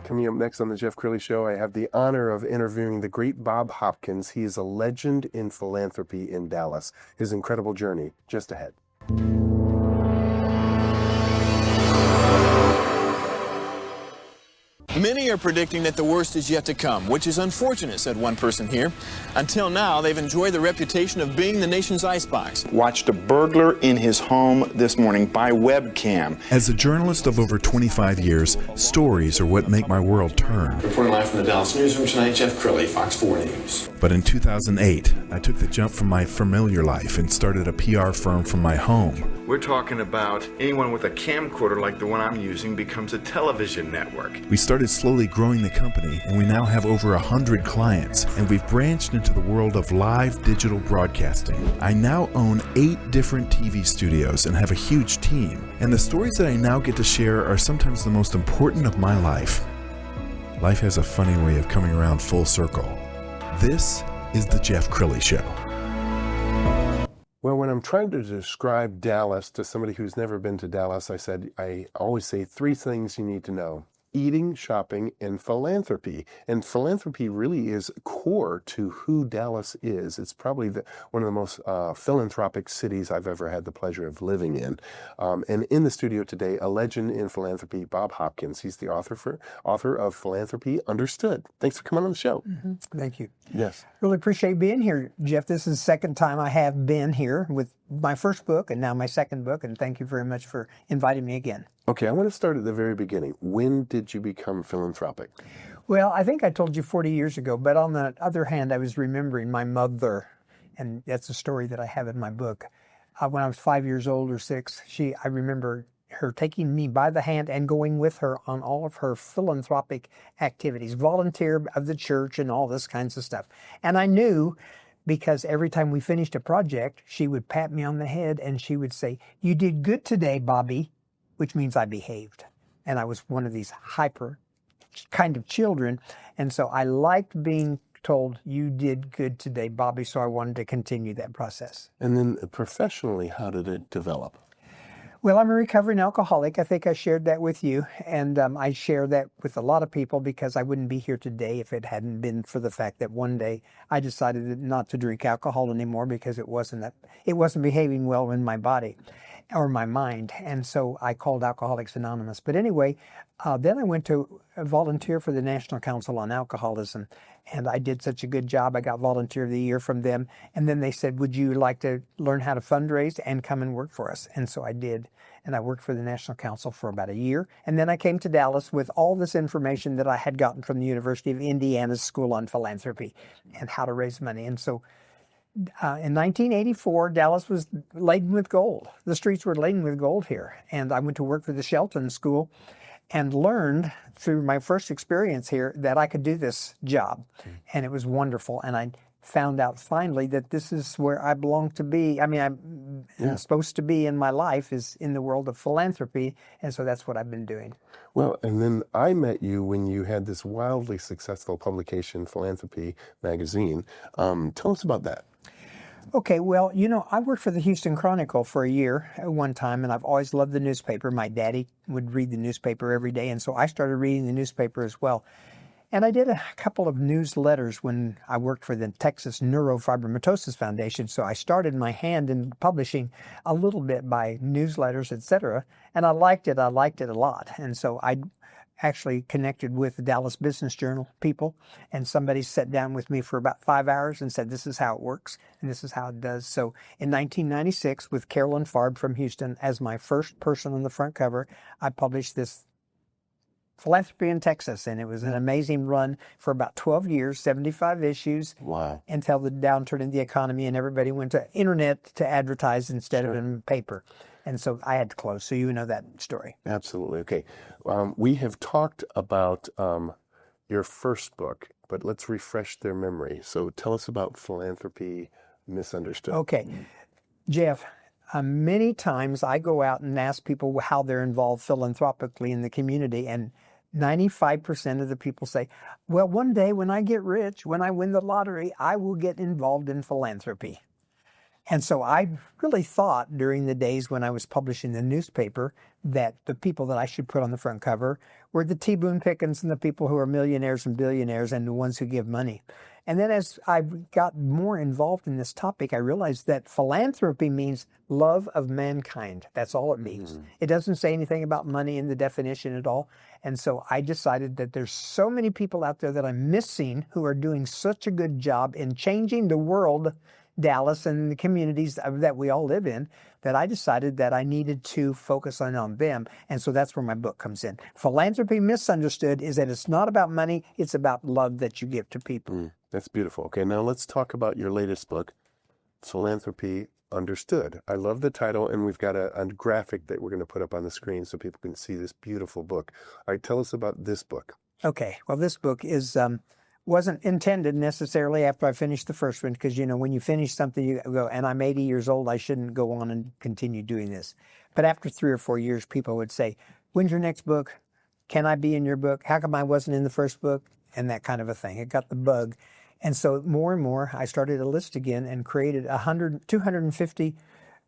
Coming up next on the Jeff Crilley Show, I have the honor of interviewing the great Bob Hopkins. He is a legend in philanthropy in Dallas. His incredible journey just ahead. Many are predicting that the worst is yet to come, which is unfortunate, said one person here. Until now, they've enjoyed the reputation of being the nation's icebox. Watched a burglar in his home this morning by webcam. As a journalist of over 25 years, stories are what make my world turn. Reporting live from the Dallas newsroom tonight, Jeff Crilley, Fox 4 News. But in 2008, I took the jump from my familiar life and started a PR firm from my home. We're talking about anyone with a camcorder like the one I'm using becomes a television network. We started slowly growing the company, and we now have over 100 clients, and we've branched into the world of live digital broadcasting. I now own 8 different TV studios and have a huge team, and the stories that I now get to share are sometimes the most important of my life. Life has a funny way of coming around full circle. This is the Jeff Crilley Show. Well, when I'm trying to describe Dallas to somebody who's never been to Dallas, I always say 3 things you need to know: eating, shopping, and philanthropy. And philanthropy really is core to who Dallas is. It's probably one of the most philanthropic cities I've ever had the pleasure of living in. And in the studio today, a legend in philanthropy, Bob Hopkins. He's the author of Philanthropy Understood. Thanks for coming on the show. Mm-hmm. Thank you. Yes. Really appreciate being here, Jeff. This is the second time I have been here with my first book and now my second book, and thank you very much for inviting me again. Okay, I want to start at the very beginning. When did you become philanthropic? Well, I think I told you 40 years ago, but on the other hand, I was remembering my mother, and that's a story that I have in my book. When I was 5 years old or 6, I remember her taking me by the hand and going with her on all of her philanthropic activities, volunteer of the church and all this kinds of stuff. And I knew, because every time we finished a project, she would pat me on the head and she would say, "You did good today, Bobby," which means I behaved. And I was one of these hyper kind of children. And so I liked being told, "You did good today, Bobby," so I wanted to continue that process. And then professionally, how did it develop? Well, I'm a recovering alcoholic. I think I shared that with you. And I share that with a lot of people because I wouldn't be here today if it hadn't been for the fact that one day I decided not to drink alcohol anymore because it wasn't behaving well in my body or my mind. And so I called Alcoholics Anonymous. But anyway, then I went to volunteer for the National Council on Alcoholism. And I did such a good job. I got Volunteer of the Year from them. And then they said, "Would you like to learn how to fundraise and come and work for us?" And so I did. And I worked for the National Council for about a year. And then I came to Dallas with all this information that I had gotten from the University of Indiana's School on Philanthropy and how to raise money. And so in 1984, Dallas was laden with gold. The streets were laden with gold here. And I went to work for the Shelton School and learned through my first experience here that I could do this job. And it was wonderful. And I found out finally that this is where I belong to be. I mean, I'm supposed to be in my life is in the world of philanthropy. And so that's what I've been doing. Well, and then I met you when you had this wildly successful publication, Philanthropy magazine. Tell us about that. Okay, well, I worked for the Houston Chronicle for a year at one time, and I've always loved the newspaper. My daddy would read the newspaper every day, and so I started reading the newspaper as well. And I did a couple of newsletters when I worked for the Texas Neurofibromatosis Foundation, so I started my hand in publishing a little bit by newsletters, etc., and I liked it. I liked it a lot, and so I actually connected with the Dallas Business Journal people, and somebody sat down with me for about 5 hours and said, "This is how it works, and this is how it does." So in 1996, with Carolyn Farb from Houston as my first person on the front cover, I published this Philanthropy in Texas, and it was an amazing run for about 12 years, 75 issues. Wow. Until the downturn in the economy and everybody went to internet to advertise instead of in paper. And so I had to close. So you know that story. Absolutely. Okay. We have talked about your first book, but let's refresh their memory. So tell us about Philanthropy Misunderstood. Okay. Jeff, many times I go out and ask people how they're involved philanthropically in the community, and 95% of the people say, "Well, one day when I get rich, when I win the lottery, I will get involved in philanthropy." And so I really thought during the days when I was publishing the newspaper that the people that I should put on the front cover were the T. Boone Pickens and the people who are millionaires and billionaires and the ones who give money. And then as I got more involved in this topic, I realized that philanthropy means love of mankind. That's all it means. It doesn't say anything about money in the definition at all. And so I decided that there's so many people out there that I'm missing who are doing such a good job in changing the world, Dallas, and the communities that we all live in, that I decided that I needed to focus on them. And so that's where my book comes in. Philanthropy Misunderstood is that it's not about money, it's about love that you give to people. That's beautiful. Okay, now let's talk about your latest book, Philanthropy Understood. I love the title, and we've got a graphic that we're going to put up on the screen so people can see this beautiful book. All right, tell us about this book. Okay, well, this book wasn't intended necessarily after I finished the first one, because, when you finish something, you go, and I'm 80 years old, I shouldn't go on and continue doing this. But after 3 or 4 years, people would say, when's your next book? Can I be in your book? How come I wasn't in the first book? And that kind of a thing. It got the bug. And so more and more, I started a list again and created 250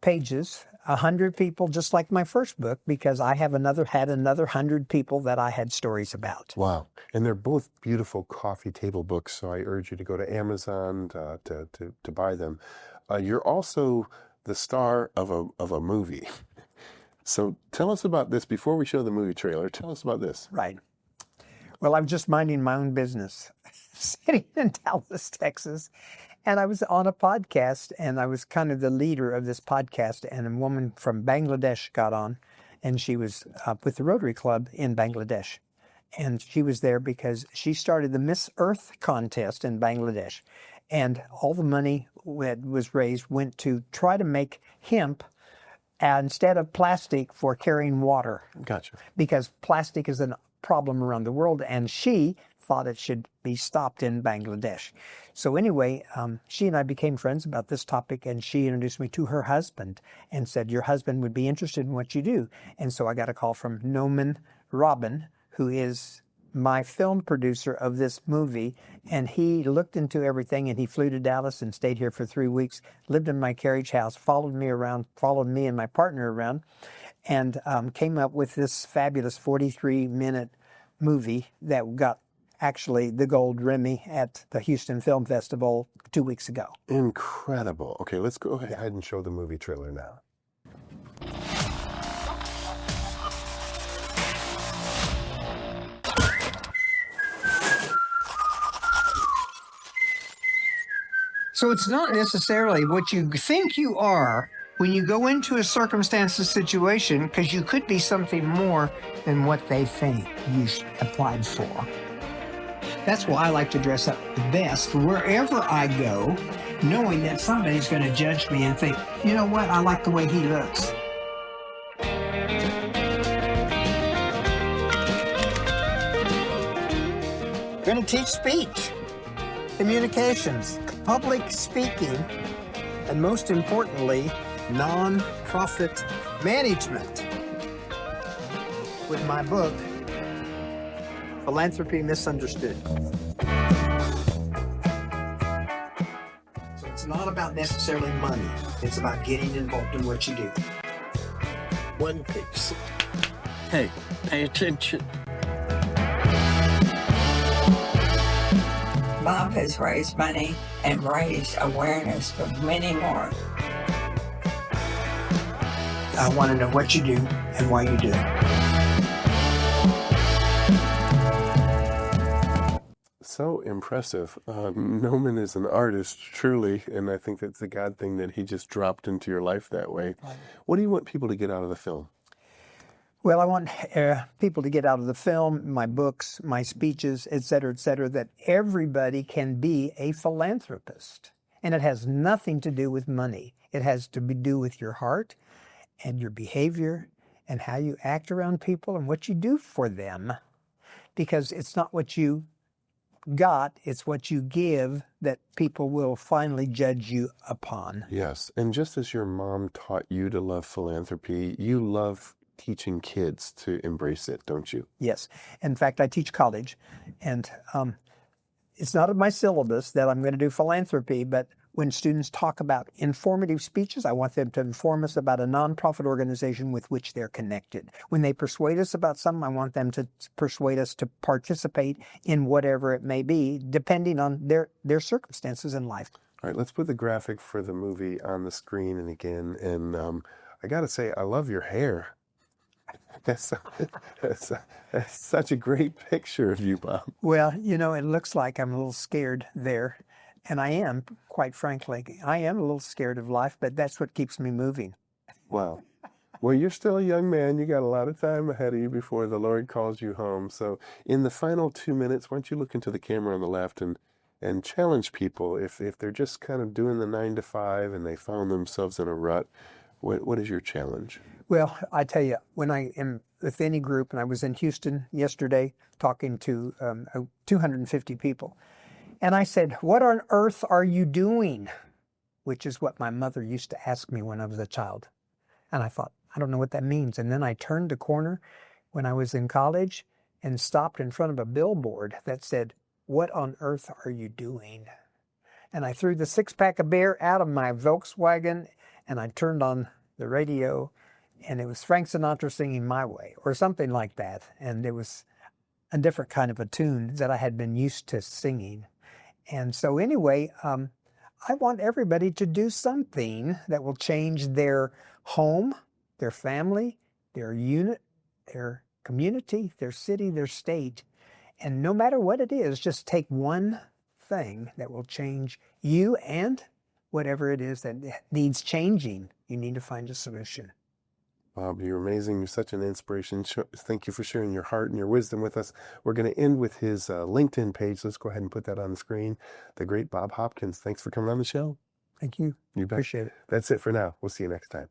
pages, 100 people, just like my first book, because I had another 100 people that I had stories about. Wow. And they're both beautiful coffee table books, so I urge you to go to Amazon to buy them. You're also the star of a movie. So tell us about this. Before we show the movie trailer, tell us about this. Right. Well, I'm just minding my own business, sitting in Dallas, Texas, and I was on a podcast, and I was kind of the leader of this podcast, and a woman from Bangladesh got on, and she was with the Rotary Club in Bangladesh, and she was there because she started the Miss Earth contest in Bangladesh, and all the money that was raised went to try to make hemp instead of plastic for carrying water. Gotcha. Because plastic is a problem around the world, and she thought it should be stopped in Bangladesh. So anyway, she and I became friends about this topic, and she introduced me to her husband and said, your husband would be interested in what you do. And so I got a call from Noman Robin, who is my film producer of this movie, and he looked into everything, and he flew to Dallas and stayed here for 3 weeks, lived in my carriage house, followed me and my partner around, and came up with this fabulous 43-minute movie that got actually the Gold Remy at the Houston Film Festival 2 weeks ago. Incredible. Okay, let's go ahead and show the movie trailer now. So it's not necessarily what you think you are when you go into a circumstance or situation, because you could be something more than what they think you applied for. That's why I like to dress up the best wherever I go, knowing that somebody's going to judge me and think, you know what, I like the way he looks. I'm going to teach speech, communications, public speaking, and most importantly, non-profit management with my book, Philanthropy Misunderstood. So it's not about necessarily money. It's about getting involved in what you do. One piece. Hey, pay attention. Bob has raised money and raised awareness for many more. I want to know what you do and why you do it. So impressive. Noman is an artist, truly, and I think that's a God thing that he just dropped into your life that way. Right. What do you want people to get out of the film? Well, I want people to get out of the film, my books, my speeches, et cetera, that everybody can be a philanthropist. And it has nothing to do with money. It has to do with your heart and your behavior and how you act around people and what you do for them. Because it's not what you got, it's what you give that people will finally judge you upon. Yes, and just as your mom taught you to love philanthropy, you love teaching kids to embrace it, don't you? Yes. In fact, I teach college, and it's not in my syllabus that I'm going to do philanthropy, but when students talk about informative speeches, I want them to inform us about a nonprofit organization with which they're connected. When they persuade us about something, I want them to persuade us to participate in whatever it may be, depending on their circumstances in life. All right, let's put the graphic for the movie on the screen and again. And I got to say, I love your hair. That's such a great picture of you, Bob. Well, it looks like I'm a little scared there. And I am, quite frankly, I am a little scared of life, but that's what keeps me moving. Wow. Well, you're still a young man. You got a lot of time ahead of you before the Lord calls you home. So in the final 2 minutes, why don't you look into the camera on the left and challenge people if they're just kind of doing the 9 to 5 and they found themselves in a rut, what is your challenge? Well, I tell you, when I am with any group, and I was in Houston yesterday talking to 250 people, and I said, "What on earth are you doing?" Which is what my mother used to ask me when I was a child. And I thought, I don't know what that means. And then I turned the corner when I was in college and stopped in front of a billboard that said, "What on earth are you doing?" And I threw the 6-pack of beer out of my Volkswagen and I turned on the radio, and it was Frank Sinatra singing My Way or something like that. And it was a different kind of a tune that I had been used to singing. And so anyway, I want everybody to do something that will change their home, their family, their unit, their community, their city, their state. And no matter what it is, just take one thing that will change you and whatever it is that needs changing. You need to find a solution. Bob, you're amazing. You're such an inspiration. Thank you for sharing your heart and your wisdom with us. We're going to end with his LinkedIn page. Let's go ahead and put that on the screen. The great Bob Hopkins. Thanks for coming on the show. Thank you. You bet. Appreciate it. That's it for now. We'll see you next time.